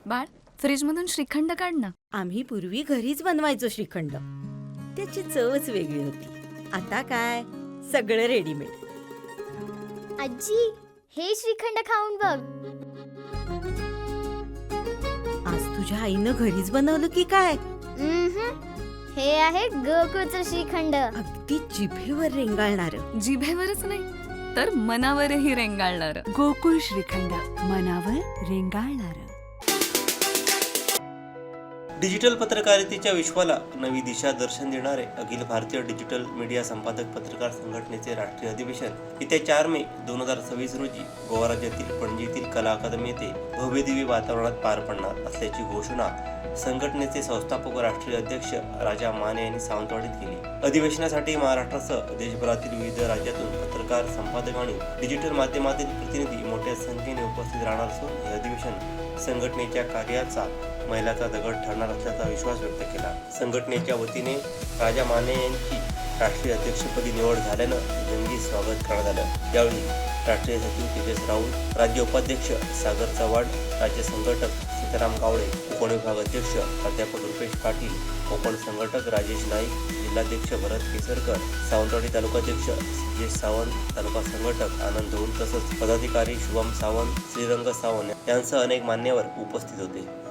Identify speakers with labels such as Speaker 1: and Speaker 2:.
Speaker 1: बाळ, फ्रीजमधून श्रीखंड काढ ना.
Speaker 2: आम्ही पूर्वी घरीच बनवायचो श्रीखंड. त्याची चवच वेगळी होती. आता काय सगळं रेडीमेड.
Speaker 3: आजी, हे श्रीखंड खाऊन बघ.
Speaker 2: आज तुझ्या आईनं घरीच बनवलं की काय?
Speaker 3: हे आहे गोकुळचं श्रीखंड.
Speaker 2: अगदी जिभेवर रेंगाळणार.
Speaker 1: जिभेवरच नाही तर मनावरही रेंगाळणार.
Speaker 4: गोकुळ श्रीखंड, मनावर रेंगाळणार.
Speaker 5: डिजिटल पत्रकारितेच्या विश्वाला नवी दिशा दर्शन देणारे अखिल भारतीय डिजिटल मीडिया संपादक पत्रकार संघटनेचे राष्ट्रीय अधिवेशन येत्या 4 मे 2026 रोजी गोवा राज्यातील पणजी येथील कला अकादमी येथे भव्यदिव्य वातावरणात पार पडणार असल्याची घोषणा संघटनेचे संस्थापक व राष्ट्रीय अध्यक्ष राजा माने यांनी सावंतवाडीत केली. अधिवेशनासाठी महाराष्ट्रासह देशभरातील विविध राज्यातून पत्रकार, संपादक आणि डिजिटल माध्यमातील प्रतिनिधी मोठ्या संख्येने उपस्थित राहणार असून हे अधिवेशन संघटनेच्या कार्याचा मैलाचा दगड ठरणार असल्याचा विश्वास व्यक्त केला. संघटनेच्या वतीने राजा माने यांची राष्ट्रीय अध्यक्षपदी निवड झाल्यानं जंगी स्वागत करण्यात आलं. यावेळी राष्ट्रीय सचिव तेजस राऊल, राज्य उपाध्यक्ष सागर चव्हाण, राज्य संघटक सीताराम गावडे, कोकण विभाग अध्यक्ष प्राध्यापक रुपेश पाटील, कोकण संघटक राजेश नाईक, जिल्हाध्यक्ष भरत केसरकर, सावंतवाडी तालुकाध्यक्ष सिजेश सावंत, तालुका संघटक आनंद धोल तसंच पदाधिकारी शुभम सावंत, श्रीरंग सावंत यांसह अनेक मान्यवर उपस्थित होते.